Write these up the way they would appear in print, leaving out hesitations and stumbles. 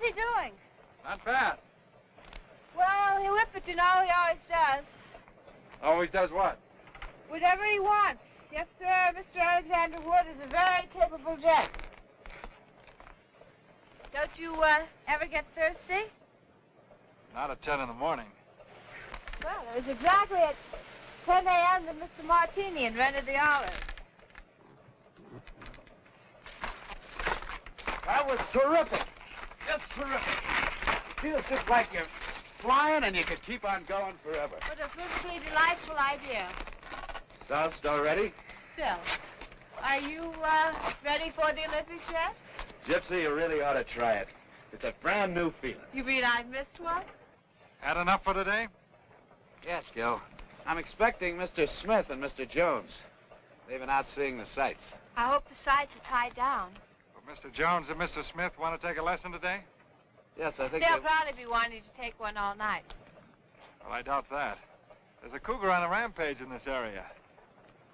How's he doing? Not bad. Well, he'll whip it, you know. He always does. Always does what? Whatever he wants. Yes, sir. Mr. Alexander Wood is a very capable gent. Don't you ever get thirsty? Not at 10 in the morning. Well, it was exactly at 10 a.m. that Mr. Martini invented the olive. That was terrific. Just terrific. It feels just like you're flying and you could keep on going forever. What a perfectly delightful idea. So, still ready? Still. Are you ready for the Olympics yet? Gypsy, you really ought to try it. It's a brand new feeling. You mean I've missed one? Had enough for today? Yes, Gil. I'm expecting Mr. Smith and Mr. Jones. They've been out seeing the sights. I hope the sights are tied down. Well, Mr. Jones and Mr. Smith want to take a lesson today? Yes, I think They'll probably be wanting to take one all night. Well, I doubt that. There's a cougar on a rampage in this area.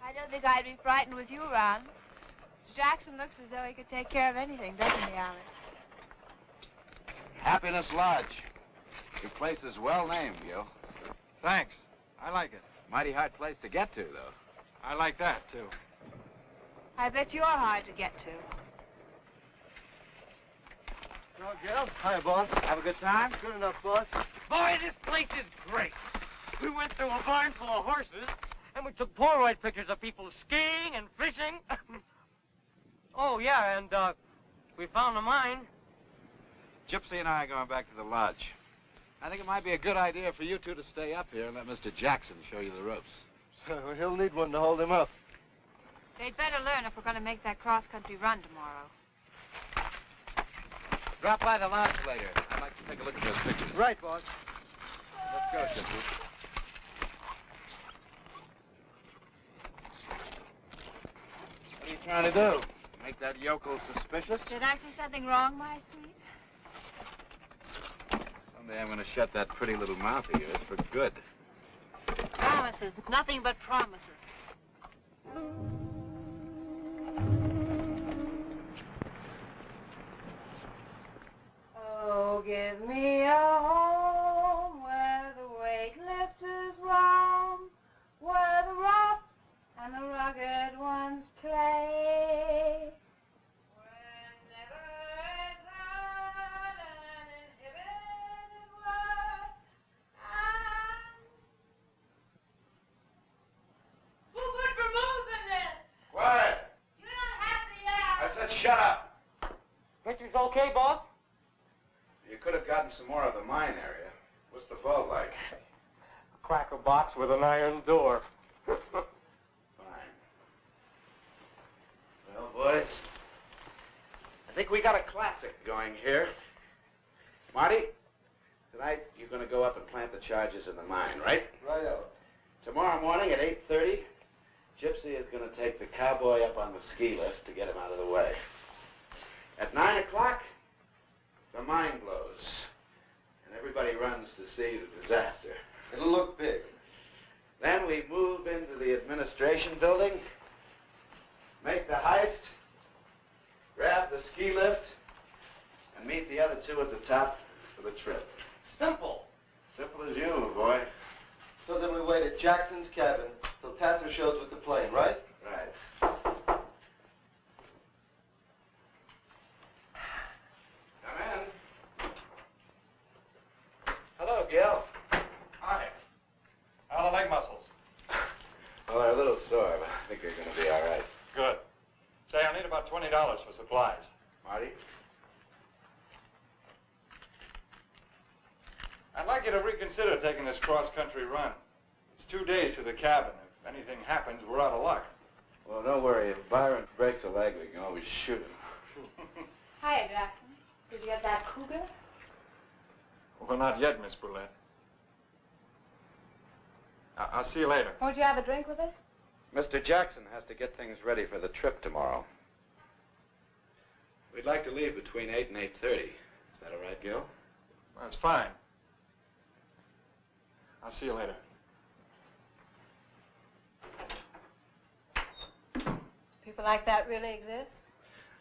I don't think I'd be frightened with you around. Mr. Jackson looks as though he could take care of anything, doesn't he, Alex? Happiness Lodge. Your place is well named, Gil. Thanks. I like it. Mighty hard place to get to, though. I like that, too. I bet you're hard to get to. Hello, Gil. Hi, boss. Have a good time? Good enough, boss. Boy, this place is great. We went through a barn full of horses, and we took Polaroid pictures of people skiing and fishing. Oh, yeah, and we found a mine. Gypsy and I are going back to the lodge. I think it might be a good idea for you two to stay up here and let Mr. Jackson show you the ropes. He'll need one to hold him up. They'd better learn if we're going to make that cross-country run tomorrow. Drop by the lodge later. I'd like to take a look at those pictures. Right, boss. Let's go, Gypsy. What are you trying to do? Make that yokel suspicious? Did I say something wrong, my sweet? Someday I'm going to shut that pretty little mouth of yours for good. Promises. Nothing but promises. Oh, give me a home where the weightlifters roam, where the rough and the rugged ones play. Where never is heard an inhibited word, and who would remove the list? Quiet! You don't have to yell. I said shut up! Pictures okay, boss? You could have gotten some more of the mine area. What's the vault like? A cracker box with an iron door. Fine. Well, boys, I think we got a classic going here. Marty, tonight you're going to go up and plant the charges in the mine, right? Righto. Tomorrow morning at 8:30, Gypsy is going to take the cowboy up on the ski lift to get him out of the way. At 9 o'clock, the mine blows, and everybody runs to see the disaster. It'll look big. Then we move into the administration building, make the heist, grab the ski lift, and meet the other two at the top for the trip. Simple. Simple as you, boy. So then we wait at Jackson's cabin till Tasser shows with the plane, right? Right. Come in. Hello, Gil. Hi. How are the leg muscles? Well, they're a little sore, but I think they're going to be all right. Good. Say, I'll need about $20 for supplies. Marty? I'd like you to reconsider taking this cross-country run. It's 2 days to the cabin. If anything happens, we're out of luck. Well, don't worry. If Byron breaks a leg, we can always shoot him. Hiya, Jackson. Did you get that cougar? Well, not yet, Miss Boulette. I'll see you later. Won't you have a drink with us? Mr. Jackson has to get things ready for the trip tomorrow. We'd like to leave between 8 and 8:30. Is that all right, Gil? That's fine. I'll see you later. People like that really exist?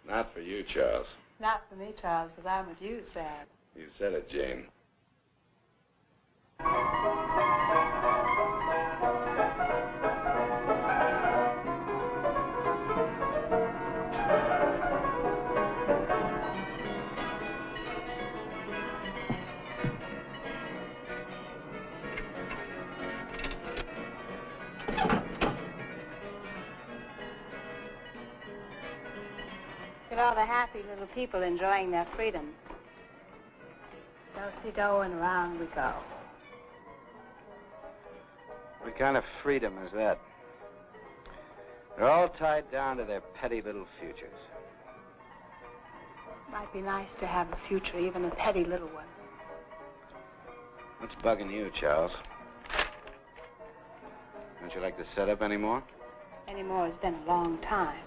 Not for you, Charles. Not for me, Charles, because I'm with you, Sam. You said it, Jane. Look at all the happy little people enjoying their freedom. Do-si-do and around we go. What kind of freedom is that? They're all tied down to their petty little futures. Might be nice to have a future, even a petty little one. What's bugging you, Charles? Don't you like the setup anymore? Anymore has been a long time.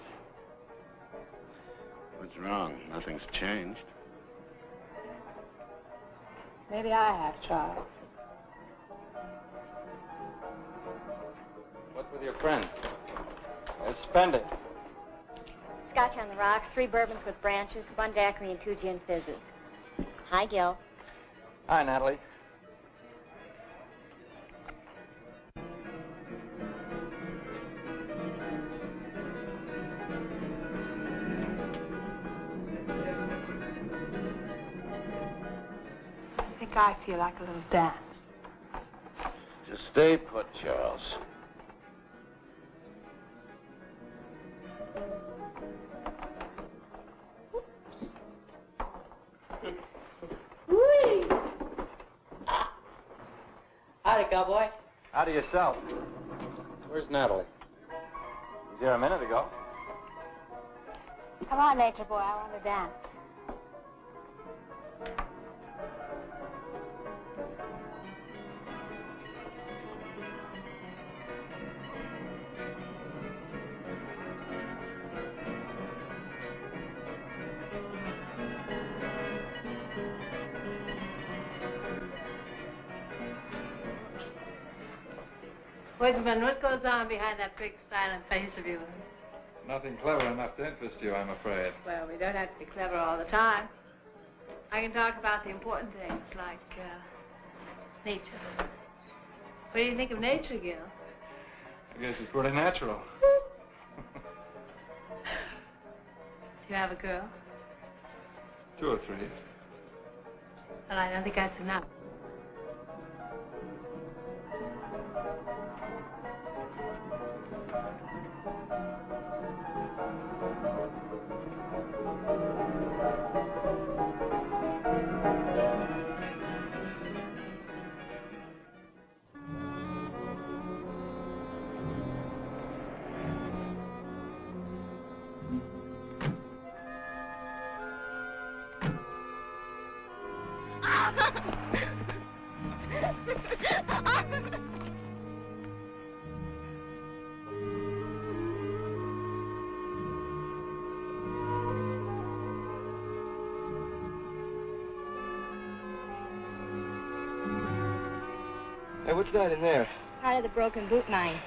What's wrong? Nothing's changed. Maybe I have, Charles. What's with your friends? They're spending. Scotch on the rocks, 3 bourbons with branches, 1 daiquiri and 2 gin fizzes. Hi, Gil. Hi, Natalie. I think I feel like a little dance. Just stay put, Charles. Howdy, cowboy. Howdy yourself. Where's Natalie? She was here a minute ago. Come on, nature boy, I want to dance. Woodsman, what goes on behind that big silent face of yours? Nothing clever enough to interest you, I'm afraid. Well, we don't have to be clever all the time. I can talk about the important things, like nature. What do you think of nature, Gil? I guess it's pretty natural. Do you have a girl? 2 or 3. Well, I don't think that's enough. Hey, what's that in there? Part of the broken boot mine.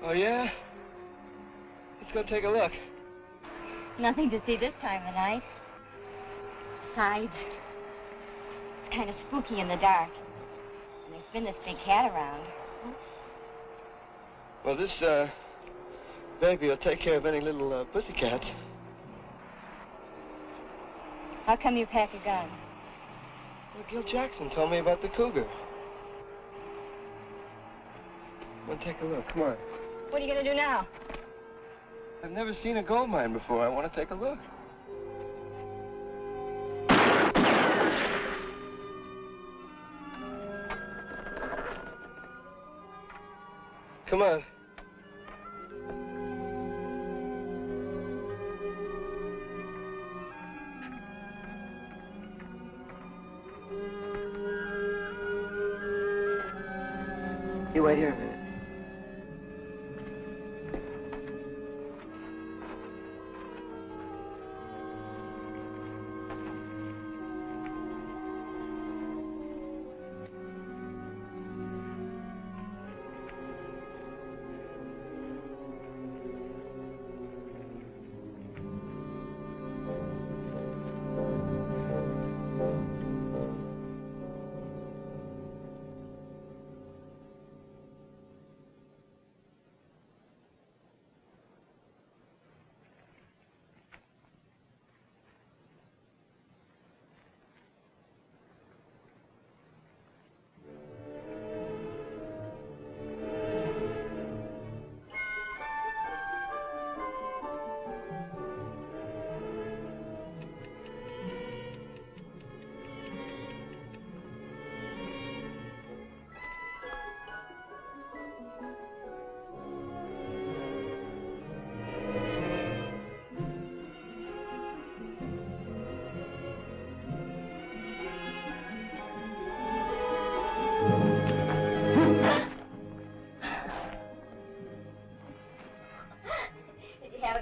Oh, yeah? Let's go take a look. Nothing to see this time of night. Besides, it's kind of spooky in the dark. And there's been this big cat around. Well, this, baby will take care of any little, pussycats. How come you pack a gun? Well, Gil Jackson told me about the cougar. Well, take a look. Come on. What are you going to do now? I've never seen a gold mine before. I want to take a look. Come on. You wait here a minute.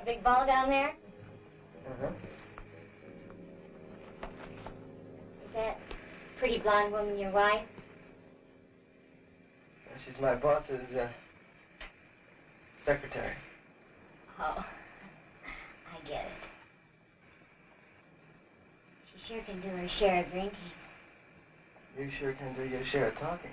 big ball down there? Uh-huh. Is that pretty blonde woman your wife? She's my boss's secretary. Oh, I get it. She sure can do her share of drinking. You sure can do your share of talking.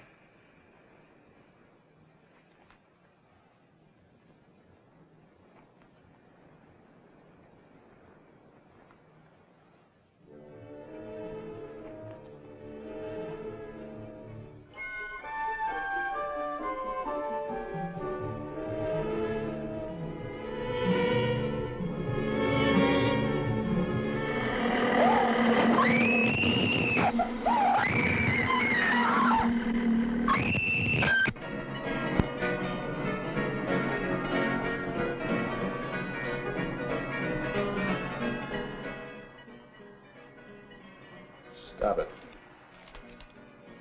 Stop it.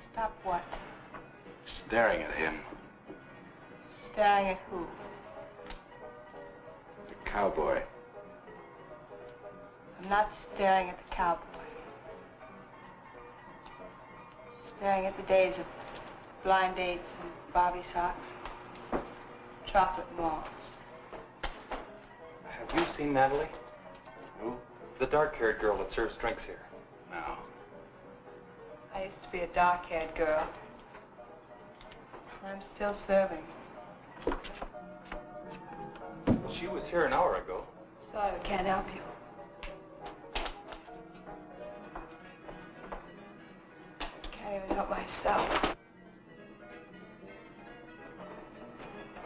Stop what? Staring at him. Staring at who? The cowboy. I'm not staring at the cowboy. Staring at the days of blind dates and bobby socks, chocolate malts. Have you seen Natalie? Who? The dark-haired girl that serves drinks here. No. I used to be a dark-haired girl. I'm still serving. She was here an hour ago. Sorry, I can't help you. Can't even help myself.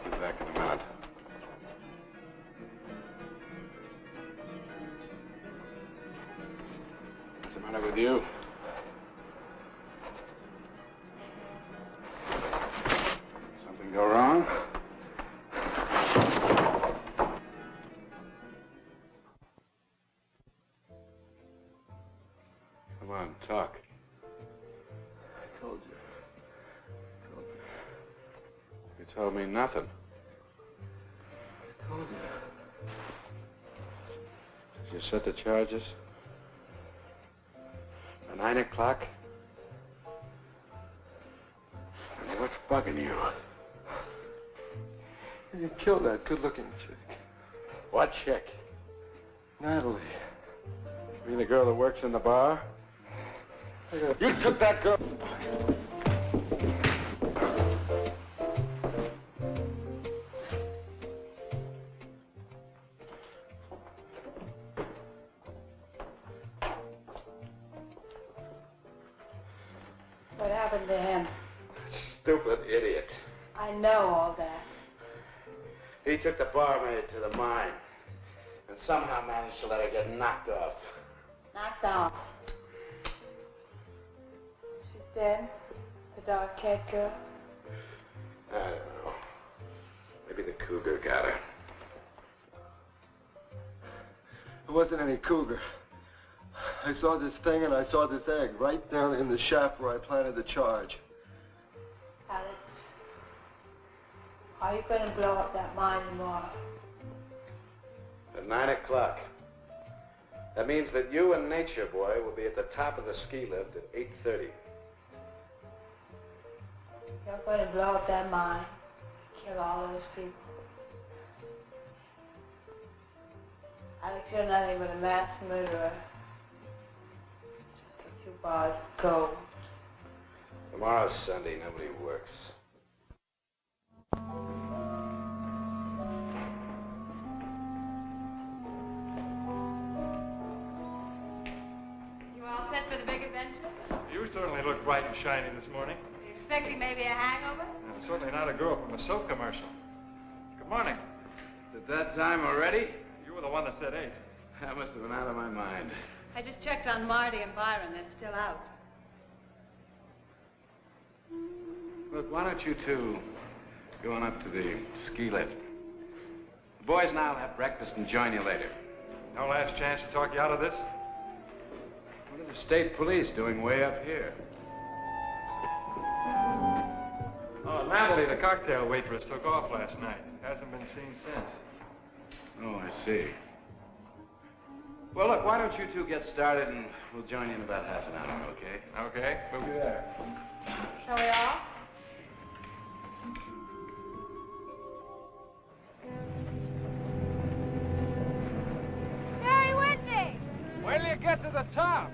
Be back in a minute. What's the matter with you? Something go wrong? Come on, talk. I told you. You told me nothing. I told you. Did you set the charges? At 9 o'clock? What's bugging you? You killed that good-looking chick. What chick? Natalie. You mean the girl that works in the bar? You took that girl. What happened to him? Stupid idiot. I know all that. He took the barmaid to the mine and somehow managed to let her get knocked off. Knocked off. She's dead? The dark-haired girl? I don't know. Maybe the cougar got her. It wasn't any cougar. I saw this thing and I saw this egg right down in the shaft where I planted the charge. Alex, are you going to blow up that mine tomorrow? At 9 o'clock. That means that you and Nature Boy will be at the top of the ski lift at 8:30. You're going to blow up that mine, kill all those people. Alex, you're nothing but a mass murderer. Just a few bars of gold. Tomorrow's Sunday, nobody works. You all set for the big adventure? You certainly look bright and shiny this morning. You expecting maybe a hangover? And certainly not a girl from a soap commercial. Good morning. Is it that time already? You were the one that said 8. That must have been out of my mind. I just checked on Marty and Byron. They're still out. Look, why don't you two go on up to the ski lift? The boys and I'll have breakfast and join you later. No last chance to talk you out of this? What are the state police doing way up here? Oh, Natalie, the cocktail waitress, took off last night. Hasn't been seen since. Oh, I see. Well, look, why don't you two get started and we'll join you in about half an hour, okay? Okay, we'll be there. Shall we all? Very windy. Wait till you get to the top.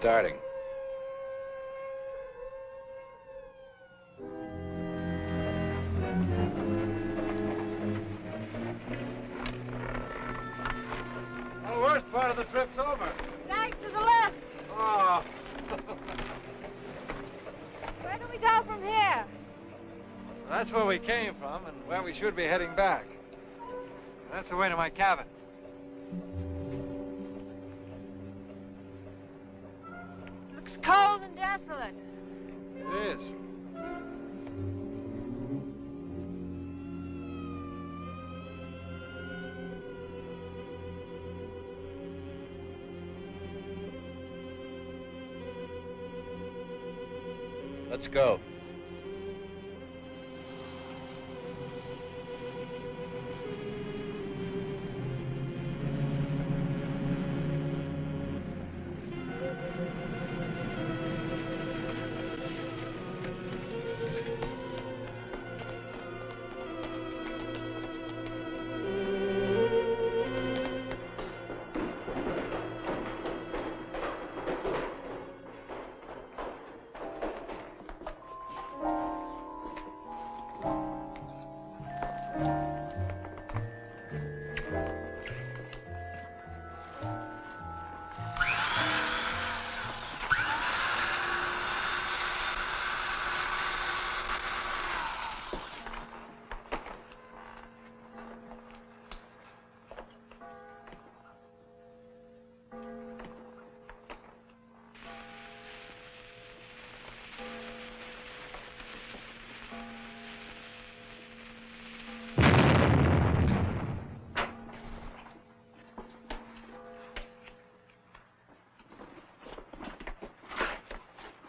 Starting. Well, the worst part of the trip's over. Thanks to the left. Oh. Where do we go from here? That's where we came from and where we should be heading back. That's the way to my cabin. Looks cold and desolate. It is. Let's go.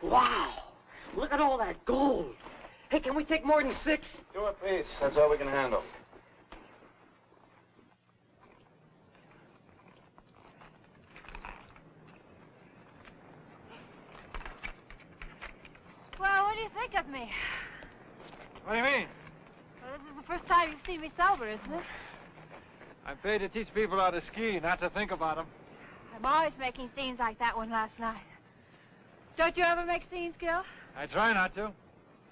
Wow! Look at all that gold. Hey, can we take more than 6? 2 apiece. That's all we can handle. Well, what do you think of me? What do you mean? Well, this is the first time you've seen me sober, isn't it? I'm paid to teach people how to ski, not to think about them. I'm always making scenes like that one last night. Don't you ever make scenes, Gil? I try not to.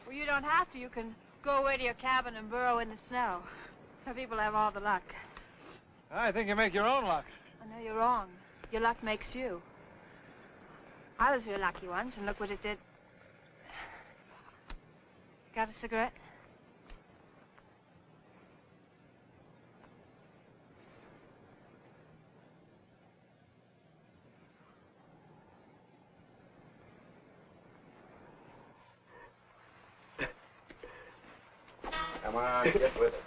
Well, you don't have to. You can go away to your cabin and burrow in the snow. Some people have all the luck. I think you make your own luck. I know you're wrong. Your luck makes you. I was real lucky once, and look what it did. Got a cigarette? Come on, get with it.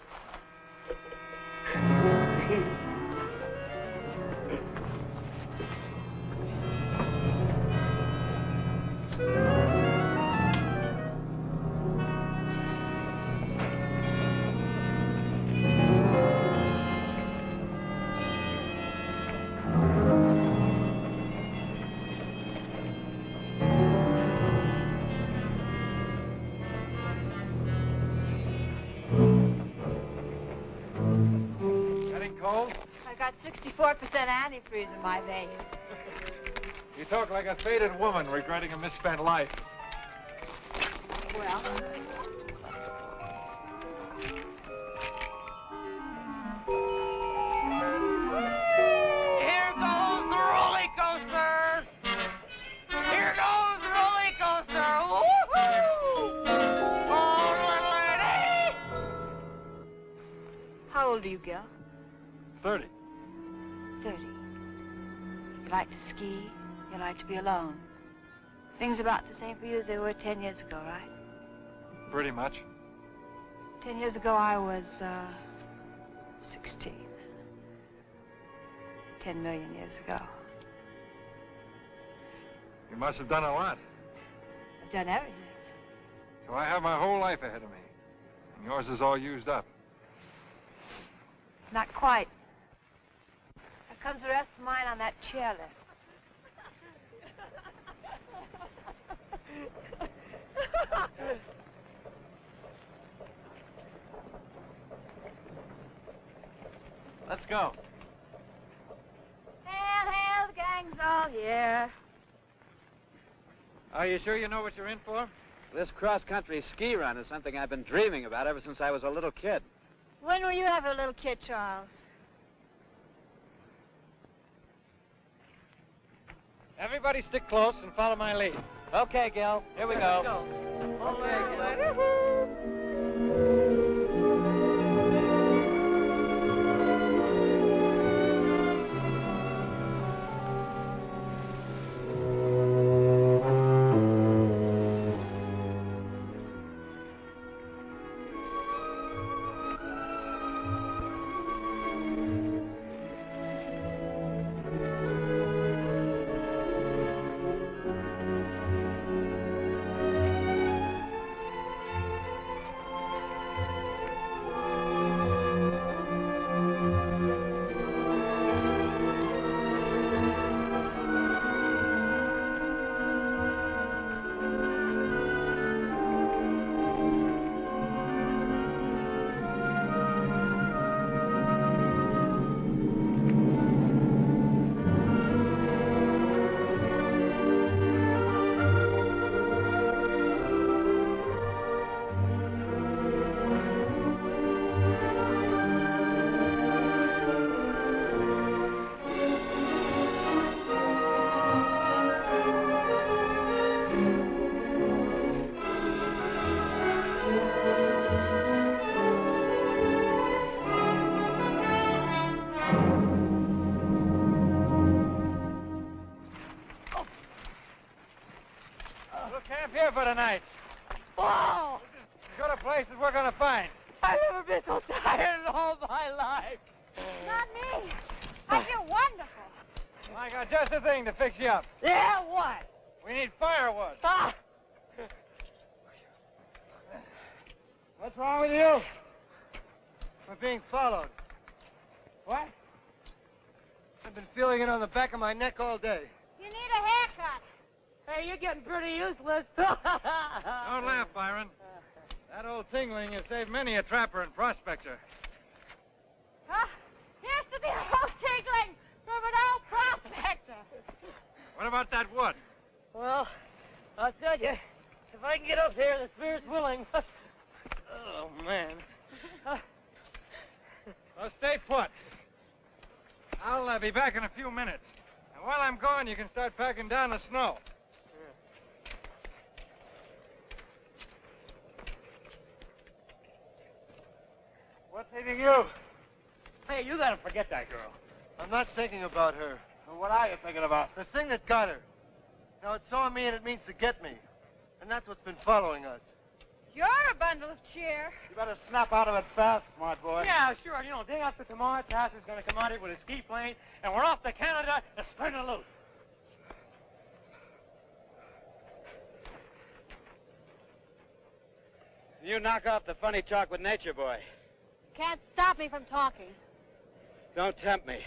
Cold? I got 64% antifreeze in my veins. You talk like a faded woman regretting a misspent life. Well, old are you, Gil? 30. 30. You like to ski. You like to be alone. Things are about the same for you as they were 10 years ago, right? Pretty much. 10 years ago, I was, 16. 10 million years ago. You must have done a lot. I've done everything. So I have my whole life ahead of me. And yours is all used up. Not quite. There comes the rest of mine on that chairlift. Let's go. Hail, the gang's all here. Are you sure you know what you're in for? This cross-country ski run is something I've been dreaming about ever since I was a little kid. When were you ever a little kid, Charles? Everybody stick close and follow my lead. Okay, Gil. Here we go. Okay, Here for tonight. Whoa! Go to places we're gonna find. I've never been so tired in all my life. Not me. I feel wonderful. I got just the thing to fix you up. Yeah, what? We need firewood. Ah! What's wrong with you? We're being followed. What? I've been feeling it on the back of my neck all day. You need a haircut. Hey, you're getting pretty useless. Don't laugh, Byron. That old tingling has saved many a trapper and prospector. Here's to the old tinkling from an old prospector. What about that wood? Well, I'll tell you, if I can get up here, the spirit's willing. Oh, man. Well, stay put. I'll be back in a few minutes. And while I'm gone, you can start packing down the snow. What's eating you? Hey, you gotta forget that girl. I'm not thinking about her. Well, what are you thinking about? The thing that got her. Now, it saw me and it means to get me. And that's what's been following us. You're a bundle of cheer. You better snap out of it fast, smart boy. Yeah, sure. You know, day after tomorrow, Tass is gonna come out here with a ski plane, and we're off to Canada to spin it loose. You knock off the funny talk with nature, boy. Can't stop me from talking. Don't tempt me.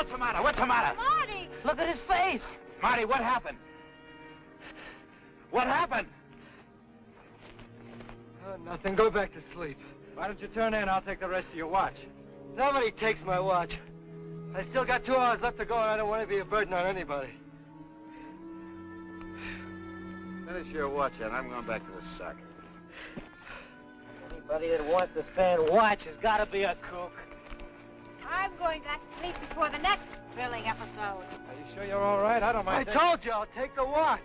What's the matter? What's the matter? Marty! Look at his face. Marty, what happened? What happened? Oh, nothing. Go back to sleep. Why don't you turn in? I'll take the rest of your watch. Nobody takes my watch. I still got 2 hours left to go, and I don't want to be a burden on anybody. Finish your watch, and I'm going back to the sock. Anybody that wants to stand watch has got to be a kook. I'm going back to sleep before the next thrilling episode. Are you sure you're all right? I don't mind. I told you I'll take the watch.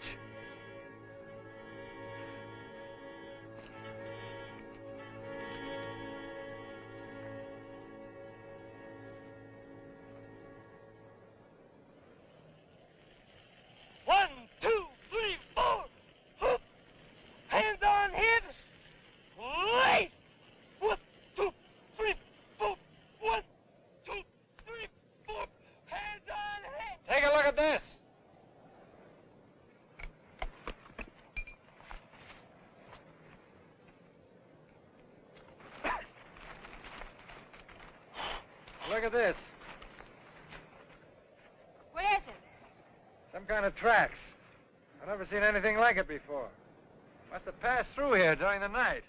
One, two, three, four. Hoop. Hands on hips. Place. 1, 2, 3, 4. 1, 2, 3, 4. Hands on hips. Take a look at this. Look at this. What is it? Some kind of tracks. I've never seen anything like it before. Must have passed through here during the night.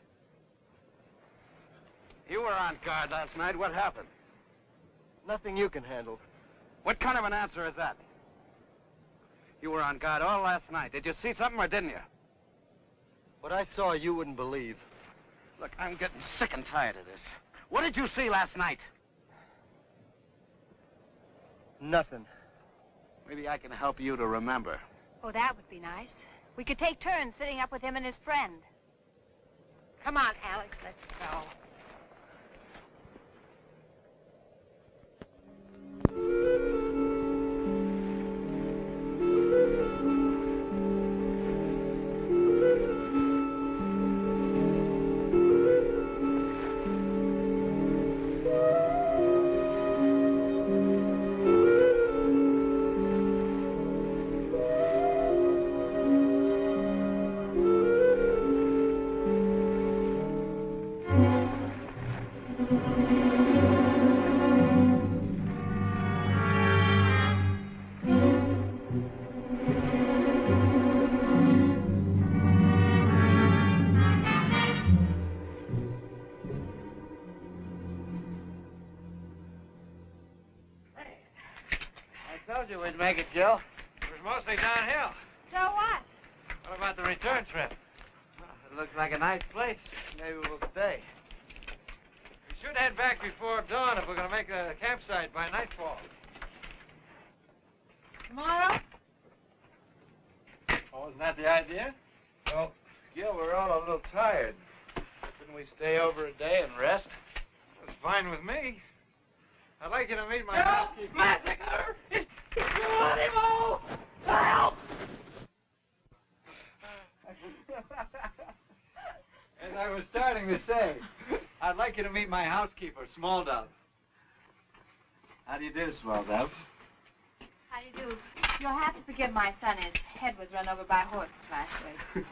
You were on guard last night. What happened? Nothing you can handle. What kind of an answer is that? You were on guard all last night. Did you see something or didn't you? What I saw, you wouldn't believe. Look, I'm getting sick and tired of this. What did you see last night? Nothing. Maybe I can help you to remember. Oh, that would be nice. We could take turns sitting up with him and his friend. Come on, Alex, let's go. I told you we'd make it, Joe. It was mostly downhill. So what? What about the return trip? Well, it looks like a nice place. Maybe we'll stay. We should head back before dawn if we're going to make a campsite by nightfall. Tomorrow? Oh, isn't that the idea? Well, Gil, we're all a little tired. Couldn't we stay over a day and rest? That's fine with me. I'd like you to meet my housekeeper. Massacre! It's animal! Help! As I was starting to say, I'd like you to meet my housekeeper, Small Dove. How do you do, Small Dove? How do you do? You'll have to forgive my son. His head was run over by horses last week.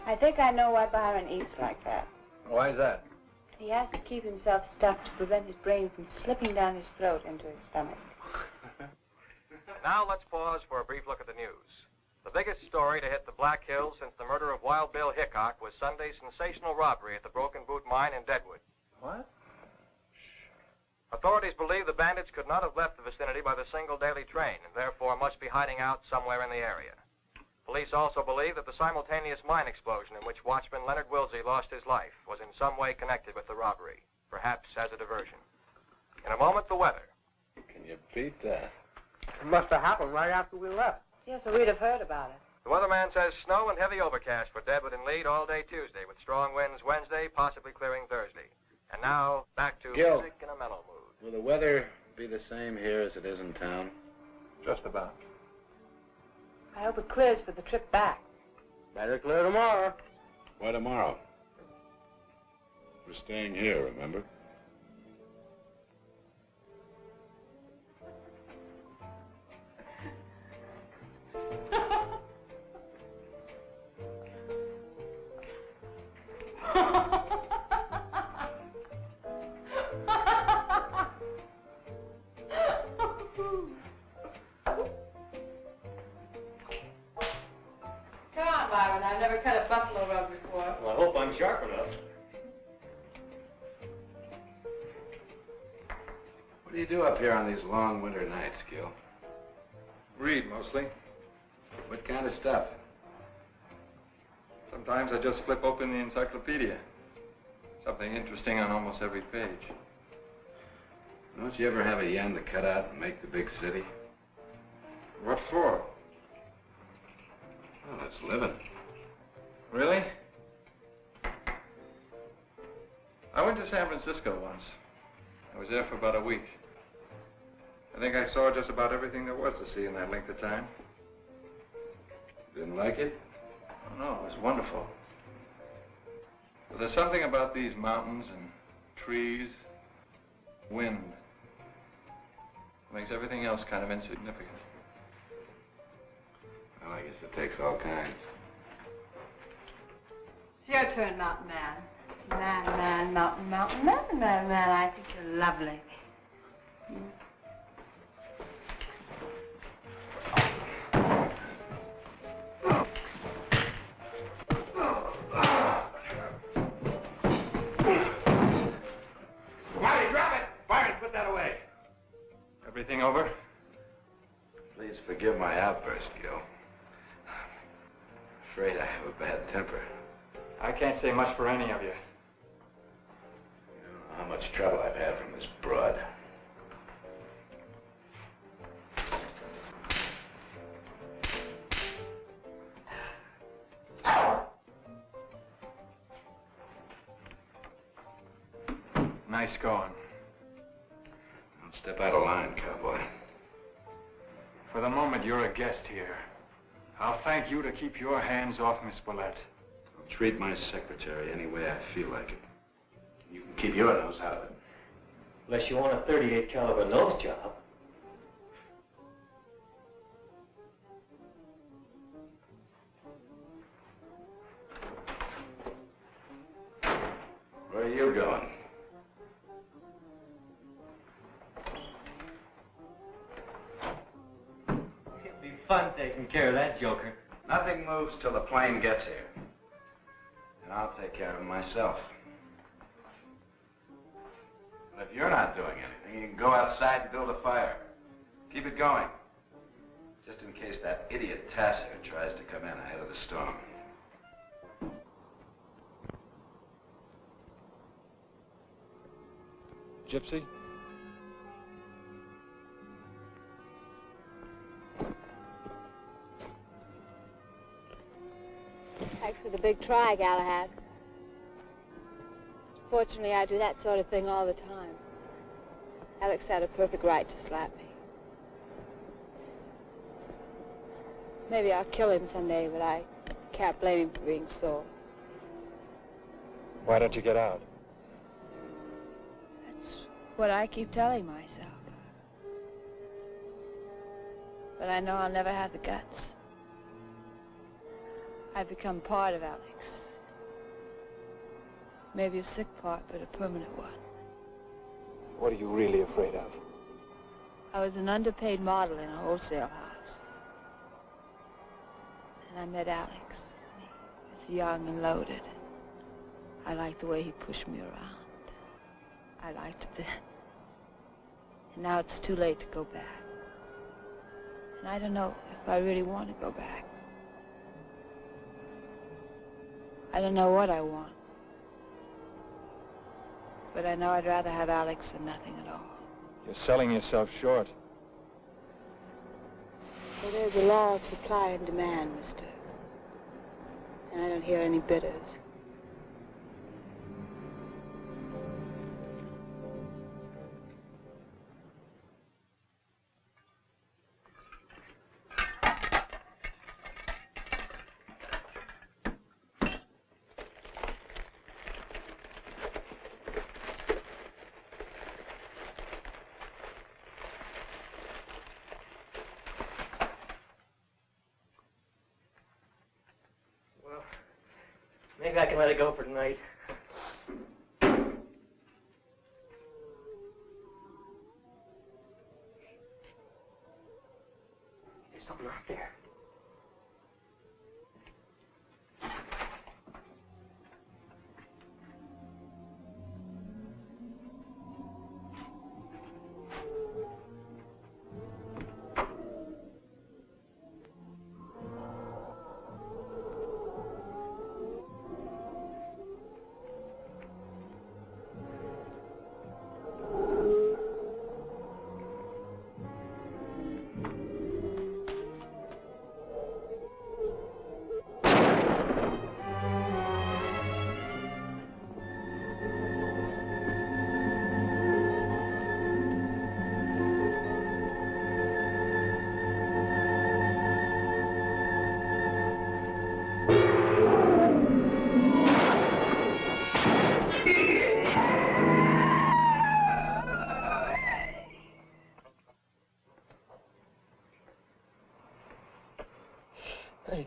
I think I know why Byron eats like that. Why is that? He has to keep himself stuffed to prevent his brain from slipping down his throat into his stomach. Now let's pause for a brief look at the news. The biggest story to hit the Black Hills since the murder of Wild Bill Hickok was Sunday's sensational robbery at the Broken Boot Mine in Deadwood. What? Authorities believe the bandits could not have left the vicinity by the single daily train and therefore must be hiding out somewhere in the area. Police also believe that the simultaneous mine explosion in which watchman Leonard Wilsey lost his life was in some way connected with the robbery, perhaps as a diversion. In a moment, the weather. Can you beat that? It must have happened right after we left. Yes, so we'd have heard about it. The weatherman says snow and heavy overcast for Deadwood and Lead all day Tuesday, with strong winds Wednesday, possibly clearing Thursday. And now, back to Gil. music in a mellow mood. Will the weather be the same here as it is in town? Just about. I hope it clears for the trip back. Better clear tomorrow. Why tomorrow? We're staying here, remember? Come on, Byron. I've never cut a buffalo rug before. Well, I hope I'm sharp enough. What do you do up here on these long winter nights, Gil? Read, mostly. What kind of stuff? Sometimes I just flip open the encyclopedia. Something interesting on almost every page. Don't you ever have a yen to cut out and make the big city? What for? Well, it's living. Really? I went to San Francisco once. I was there for about a week. I think I saw just about everything there was to see in that length of time. Didn't like it? Oh, no, it was wonderful. But there's something about these mountains and trees, wind, that makes everything else kind of insignificant. Well, I guess it takes all kinds. It's your turn, Mountain Man. Man, mountain, man. I think you're lovely. Marty, drop it! Byron, put that away. Everything over? Please forgive my outburst, Gil. I'm afraid I have a bad temper. I can't say much for any of you. You don't know how much trouble I've had from this broad. Nice going. Don't step out of line, cowboy. For the moment, you're a guest here. I'll thank you to keep your hands off Miss Willette. I'll treat my secretary any way I feel like it. You can keep your nose out of it. Unless you want a 38 caliber nose job. Where are you going? It'd be fun taking care of that joker. Nothing moves till the plane gets here. And I'll take care of him myself. But if you're not doing anything, you can go outside and build a fire. Keep it going. Just in case that idiot Tasker tries to come in ahead of the storm. Gypsy? Thanks for the big try, Galahad. Fortunately, I do that sort of thing all the time. Alex had a perfect right to slap me. Maybe I'll kill him someday, but I can't blame him for being sore. Why don't you get out? That's what I keep telling myself. But I know I'll never have the guts. I've become part of Alex. Maybe a sick part, but a permanent one. What are you really afraid of? I was an underpaid model in a wholesale house. And I met Alex. He was young and loaded. I liked the way he pushed me around. I liked it then. And now it's too late to go back. And I don't know if I really want to go back. I don't know what I want. But I know I'd rather have Alex than nothing at all. You're selling yourself short. Well, there's a law of supply and demand, mister. And I don't hear any bidders. Maybe I can let it go for tonight.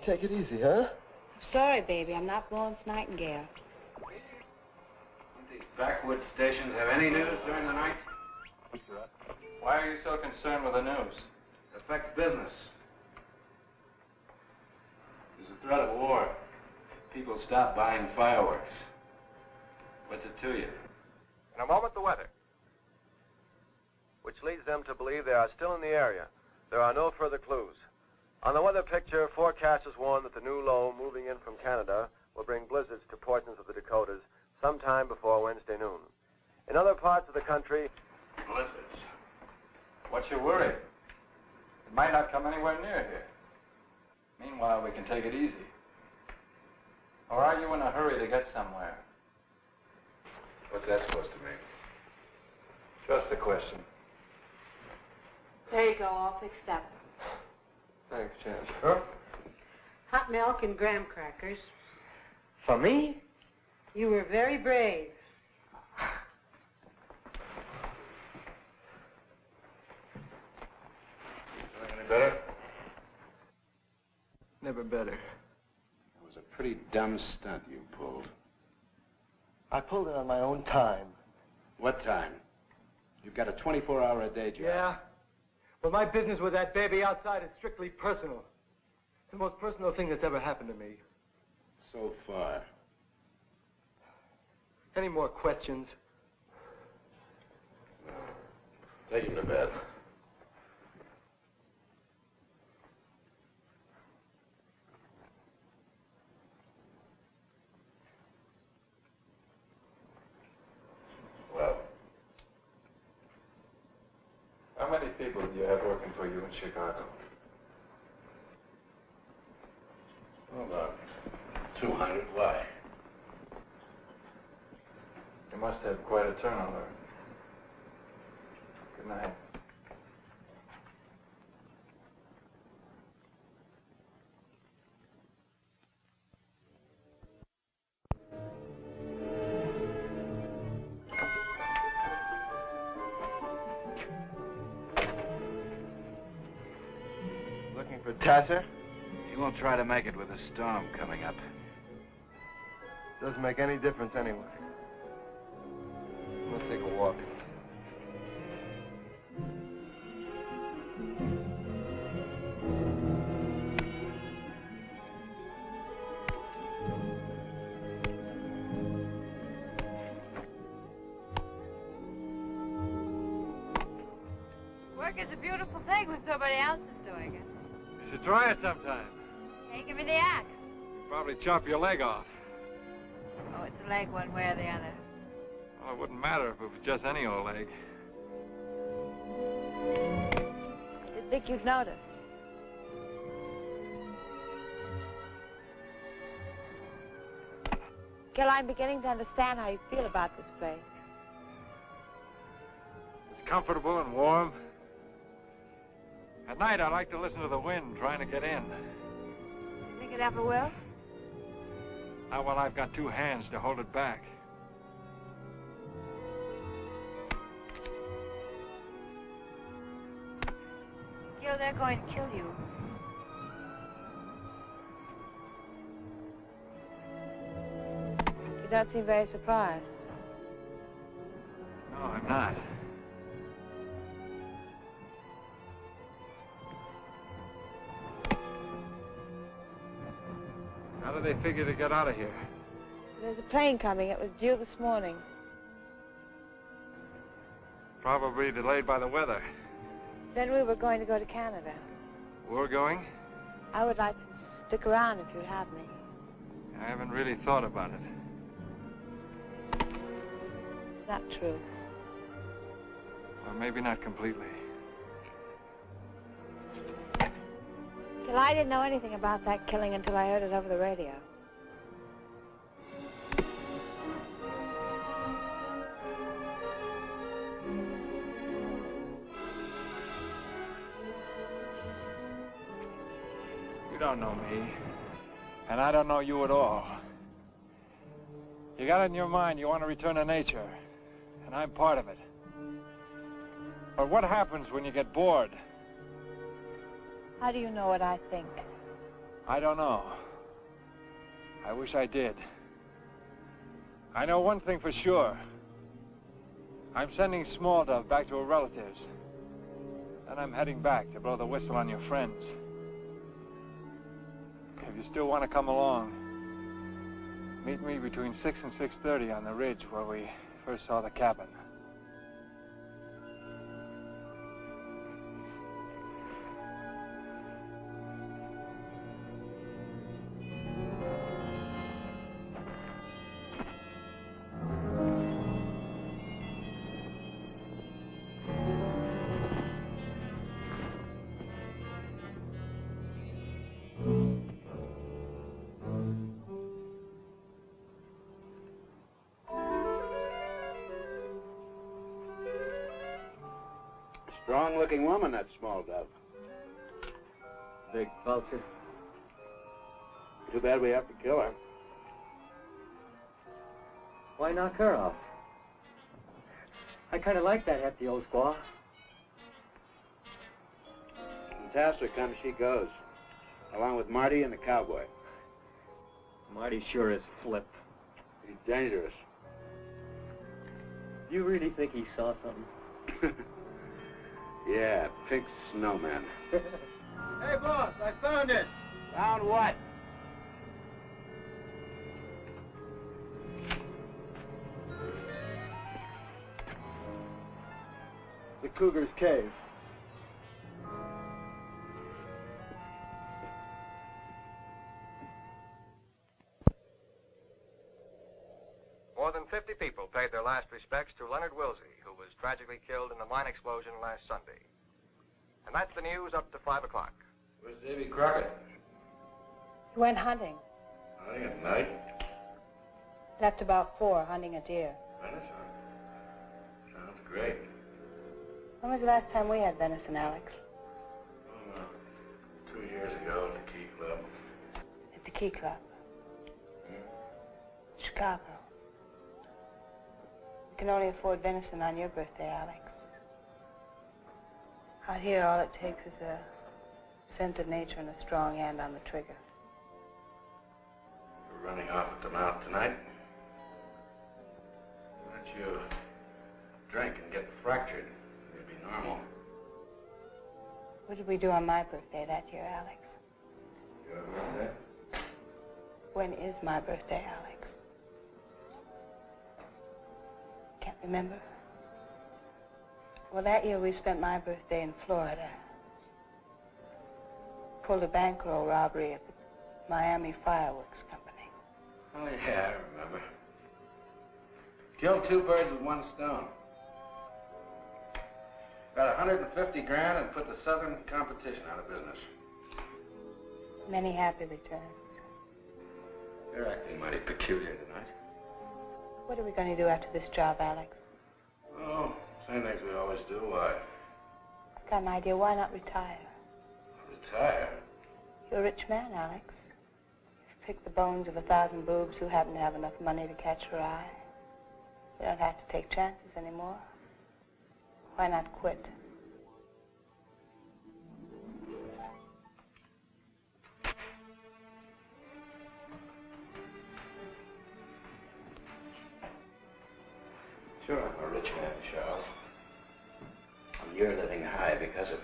take it easy, huh? Sorry, baby, I'm not Florence Nightingale. Don't these backwoods stations have any news during the night? Why are you so concerned with the news? It affects business. There's a threat of war. People stop buying fireworks. What's it to you? In a moment, the weather, which leads them to believe they are still in the area. There are no further clues. On the weather picture, forecasters warn that the new low moving in from Canada will bring blizzards to portions of the Dakotas sometime before Wednesday noon. In other parts of the country, Blizzards. What's your worry? It might not come anywhere near here. Meanwhile, we can take it easy. Or are you in a hurry to get somewhere? What's that supposed to mean? Just a question. There you go, all fixed up. Thanks, Jan. Sure. Hot milk and graham crackers. For me? You were very brave. Feeling any better? Never better. It was a pretty dumb stunt you pulled. I pulled it on my own time. What time? You've got a 24-hour-a-day job. Yeah? Well, my business with that baby outside is strictly personal. It's the most personal thing that's ever happened to me. So far. Any more questions? Take him to bed. Well, how many people do you have working for you in Chicago? Well, about 200. Why? You must have quite a turnover. Good night. Looking for Tasser? He won't try to make it with a storm coming up. Doesn't make any difference anyway. Let's take a walk. Work is a beautiful thing when somebody else is doing it. You should try it sometime. Hey, give me the axe. Probably chop your leg off. Oh, it's a leg one way or the other. Well, it wouldn't matter if it was just any old leg. Didn't think you'd notice. Gil, I'm beginning to understand how you feel about this place. It's comfortable and warm. At night, I like to listen to the wind trying to get in. You think it ever will? Not while I've got two hands to hold it back. Gil, they're going to kill you. You don't seem very surprised. No, I'm not. How do they figure to get out of here? There's a plane coming. It was due this morning. Probably delayed by the weather. Then we were going to go to Canada. We're going? I would like to stick around if you'd have me. I haven't really thought about it. It's not true. Or maybe not completely. Gil, I didn't know anything about that killing until I heard it over the radio. You don't know me. And I don't know you at all. You got it in your mind you want to return to nature. And I'm part of it. But what happens when you get bored? How do you know what I think? I don't know. I wish I did. I know one thing for sure. I'm sending Small Dove back to her relatives. Then I'm heading back to blow the whistle on your friends. If you still want to come along, meet me between 6 and 6:30 on the ridge where we first saw the cabin. Strong-looking woman, that Small Dove. Big vulture. Too bad we have to kill her. Why knock her off? I kind of like that hefty old squaw. Fantastic kind she goes, along with Marty and the cowboy. Marty sure is flip. He's dangerous. Do you really think he saw something? Yeah, pink snowman. Hey, boss, I found it. Found what? The Cougar's cave. More than 50 people paid their last respects to Leonard Wilsey, who was tragically killed in the mine explosion last Sunday. And that's the news up to 5 o'clock. Where's Davy Crockett? He went hunting. Hunting at night? Left about 4, hunting a deer. Venison? Sounds great. When was the last time we had venison, Alex? 2 years ago at the Key Club. At the Key Club? Chicago. You can only afford venison on your birthday, Alex. Out here, all it takes is a sense of nature and a strong hand on the trigger. You're running off at the mouth tonight. Why don't you drink and get fractured? It'd be normal. What did we do on my birthday that year, Alex? Your birthday? When is my birthday, Alex? Can't remember. Well, that year we spent my birthday in Florida. Pulled a bankroll robbery at the Miami Fireworks Company. Oh, yeah, I remember. Killed 2 birds with 1 stone. Got 150 grand and put the Southern competition out of business. Many happy returns. You're acting mighty peculiar tonight. What are we going to do after this job, Alex? Oh, same things we always do. Why? I've got an idea. Why not retire? Retire? You're a rich man, Alex. You've picked the bones of 1,000 boobs who happen to have enough money to catch your eye. You don't have to take chances anymore. Why not quit? Sure, I'm a rich man, Charles. And you're living high because of it.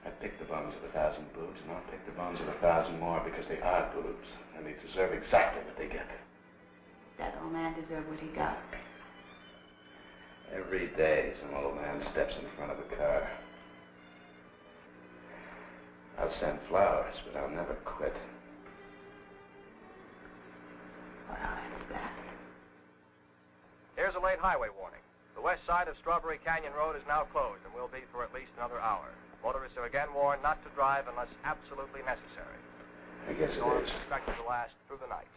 I picked the bones of 1,000 boobs, and I'll pick the bones of 1,000 more because they are boobs, and they deserve exactly what they get. That old man deserved what he got. Every day, some old man steps in front of a car. I'll send flowers, but I'll never quit. Well, that's that. Here's a late highway warning. The west side of Strawberry Canyon Road is now closed and will be for at least another hour. Motorists are again warned not to drive unless absolutely necessary. I guess it Storm is. is expected to last through the night.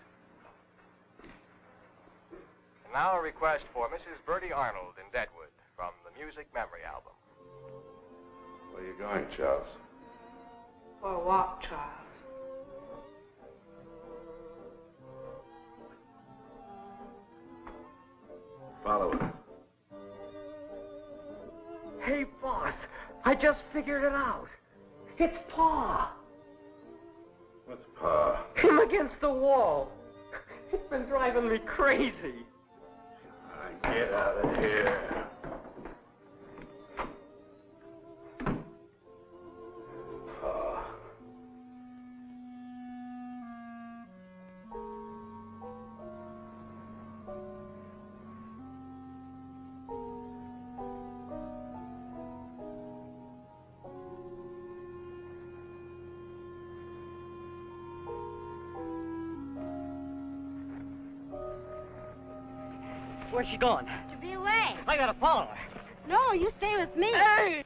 And now a request for Mrs. Bertie Arnold in Deadwood from the Music Memory album. Where are you going, Charles? For a walk, Charles. Follow her. Hey, boss, I just figured it out. It's Pa. against the wall. It's been driving me crazy. Get out of here. Where's she gone? To be away. I gotta follow her. No, you stay with me. Hey!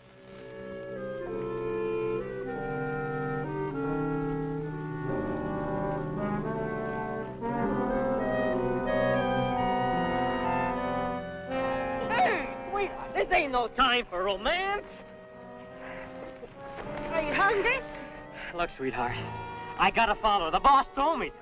Hey, wait, this ain't no time for romance. Are you hungry? Look, sweetheart, I gotta follow her. The boss told me to.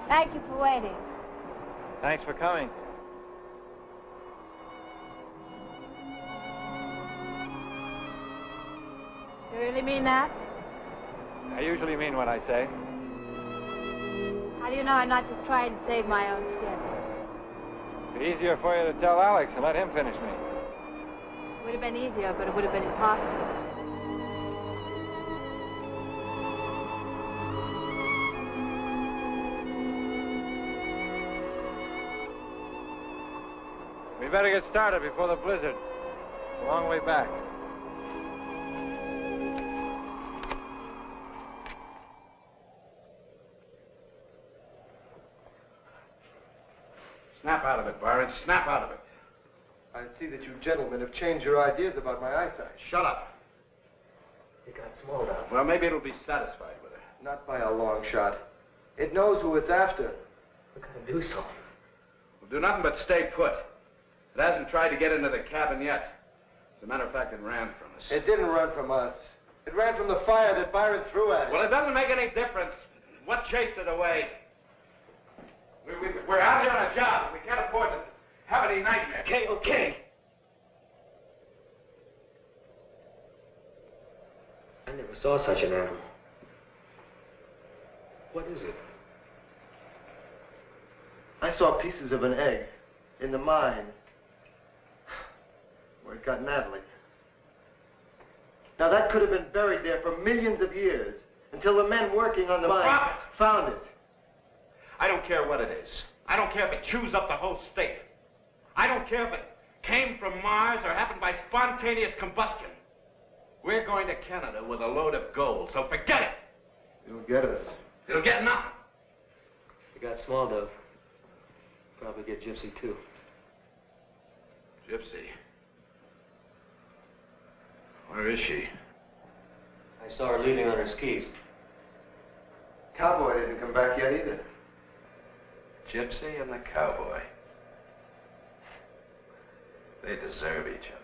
Thank you for waiting. Thanks for coming. You really mean that? I usually mean what I say. How do you know I'm not just trying to save my own skin? It'd be easier for you to tell Alex and let him finish me. It would have been easier, but it would have been impossible. We better get started before the blizzard. It's a long way back. Snap out of it, Byron. Snap out of it. I see that you gentlemen have changed your ideas about my eyesight. Shut up. It got small now. Well, maybe it'll be satisfied with it. Not by a long shot. It knows who it's after. We gotta do something. We'll do nothing but stay put. It hasn't tried to get into the cabin yet. As a matter of fact, it ran from us. It didn't run from us. It ran from the fire that Byron threw at it. Well, it doesn't make any difference. What chased it away? We're out here on a job. We can't afford to have any nightmares. Okay, okay. I never saw such an animal. What is it? I saw pieces of an egg in the mine where it got Natalie. Now, that could have been buried there for millions of years until the men working on the mine found it. I don't care what it is. I don't care if it chews up the whole state. I don't care if it came from Mars or happened by spontaneous combustion. We're going to Canada with a load of gold, so forget it. You'll get us. It'll get nothing. It got small, Dove. Probably get Gypsy, too. Gypsy. Where is she? I saw her leaving on her skis. Cowboy didn't come back yet either. Gypsy and the cowboy. They deserve each other.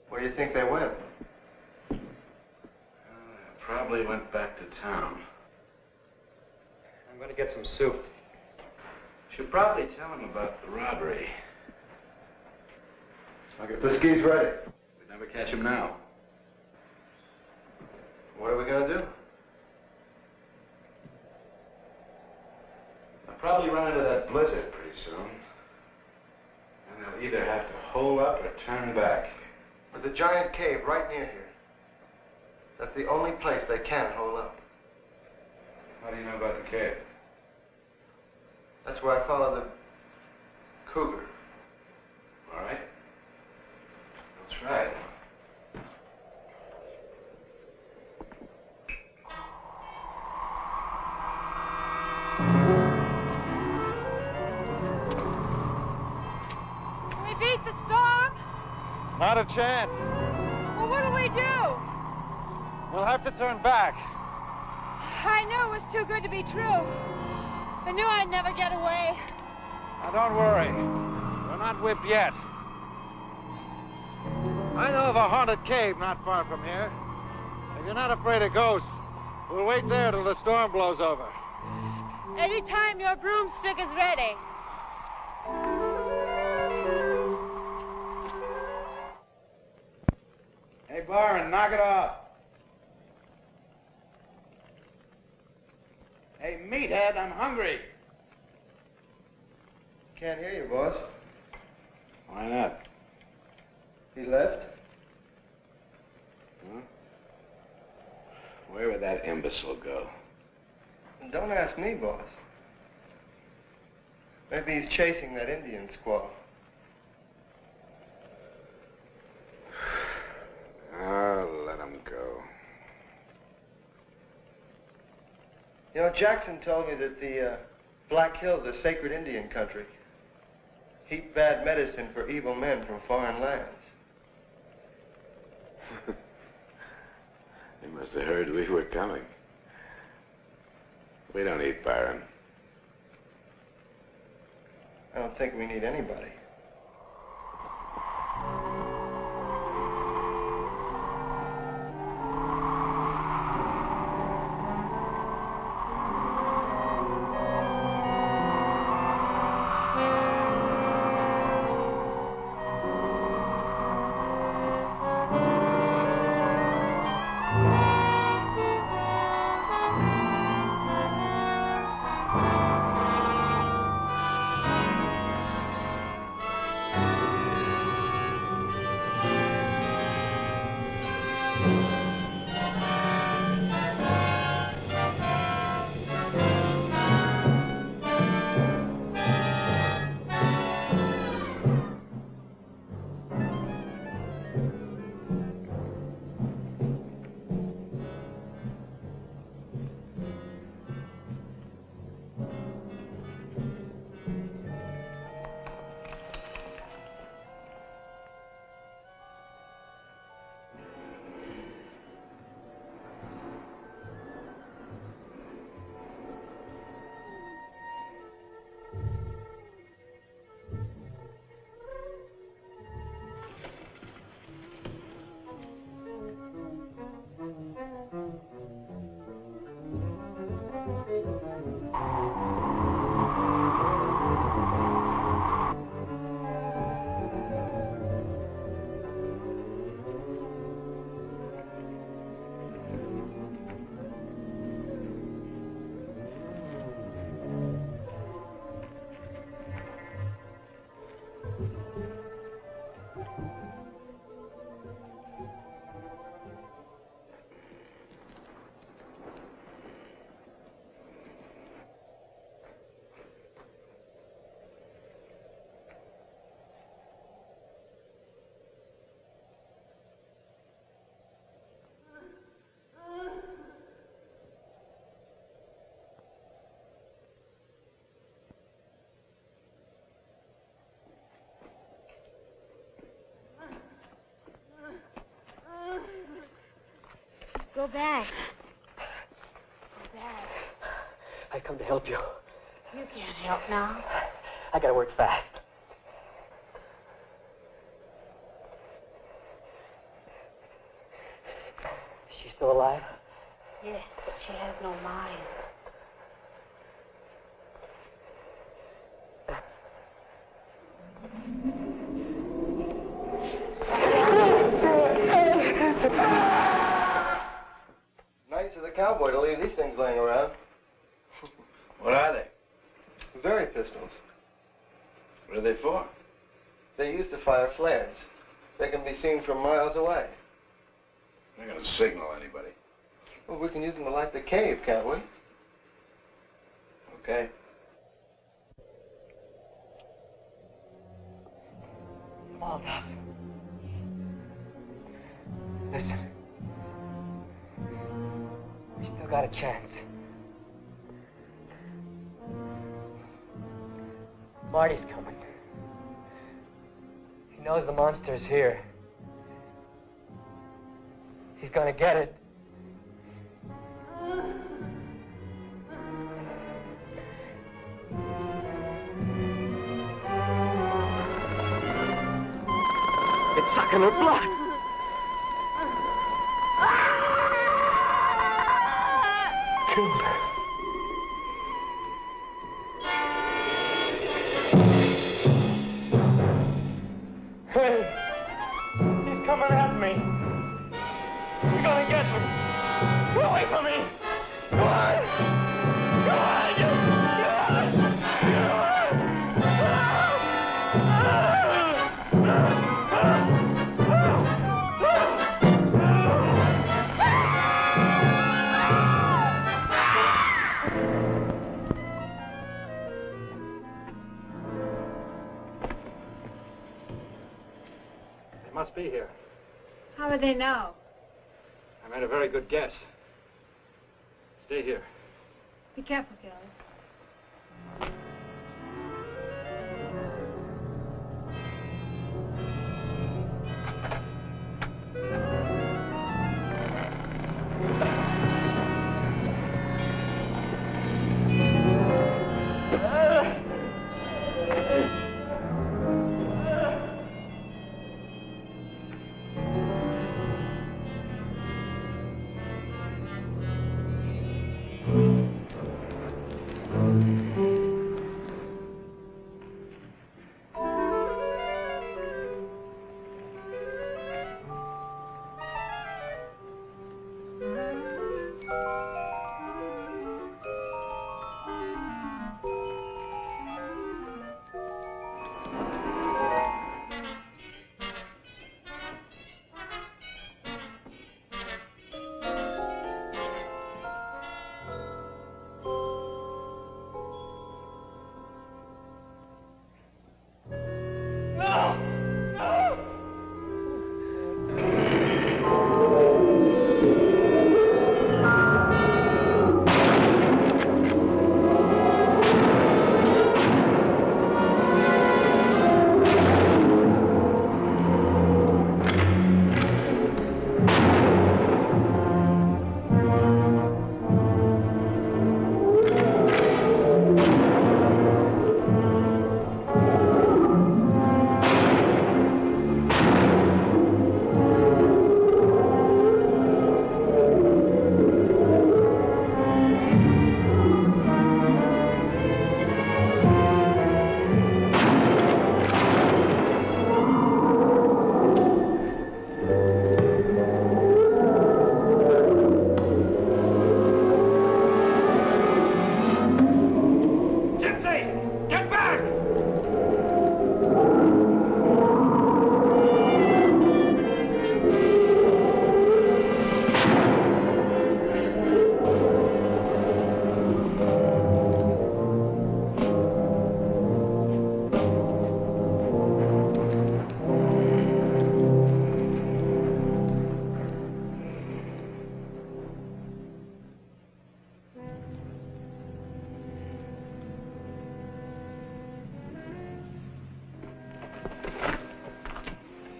Where do you think they went? Probably went back to town. I'm gonna get some soup. Should probably tell him about the robbery. I'll get the skis ready. We'd never catch him now. What are we gonna do? I'll probably run into that blizzard pretty soon. And they'll either have to hole up or turn back. There's a giant cave right near here. That's the only place they can hole up. How do you know about the cave? That's where I followed the cougar. All right. We'll try it. Not a chance. Well, what do we do? We'll have to turn back. I knew it was too good to be true. I knew I'd never get away. Now, don't worry. We're not whipped yet. I know of a haunted cave not far from here. If you're not afraid of ghosts, we'll wait there till the storm blows over. Anytime your broomstick is ready. Hey, Byron, knock it off. Hey, meathead, I'm hungry. Can't hear you, boss. Why not? He left? Huh? Where would that imbecile go? Don't ask me, boss. Maybe he's chasing that Indian squaw. Oh, let him go. You know, Jackson told me that the Black Hills are sacred Indian country. Heap bad medicine for evil men from foreign lands. They must have heard we were coming. We don't eat Byron. I don't think we need anybody. Go back. Go back. I come to help you. You can't help now. I gotta work fast. Is she still alive? Yes, but she has no mind. Nice of the cowboy to leave these things laying around. What are they? Very pistols. What are they for? They used to fire flares. They can be seen from miles away. They're going to signal anybody. Well, we can use them to light the cave, can't we? Okay. Small enough. Listen. We still got a chance. Marty's coming. He knows the monster's here. He's gonna get it. It's sucking her blood. Killed her. Hey, he's coming at me. He's gonna get me. Get away from me. Go on. Go on. Go on. Go They must be here. How would they know? I made a very good guess. Stay here. Be careful, Gilly.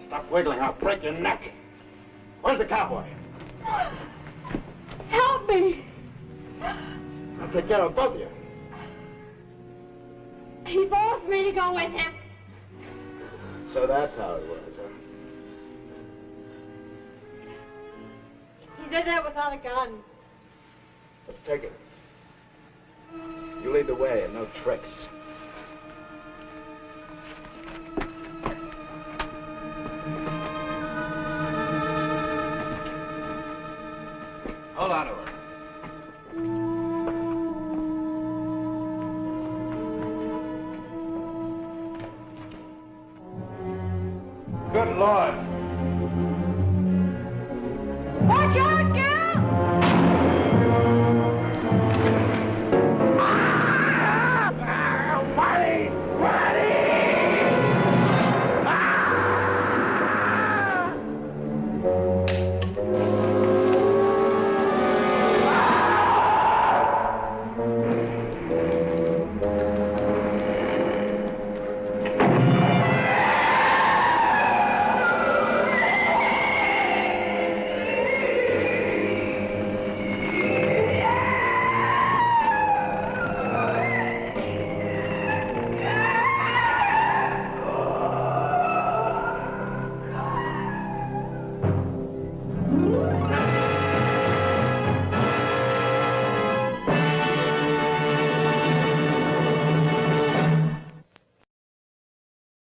Stop wiggling, I'll break your neck. Where's the cowboy? Help me! I'll take care of both of you. He forced me to go with him. So that's how it was, huh? He did that without a gun. Let's take it. You lead the way and no tricks. Hold on to her. Good Lord. Watch out, Gary!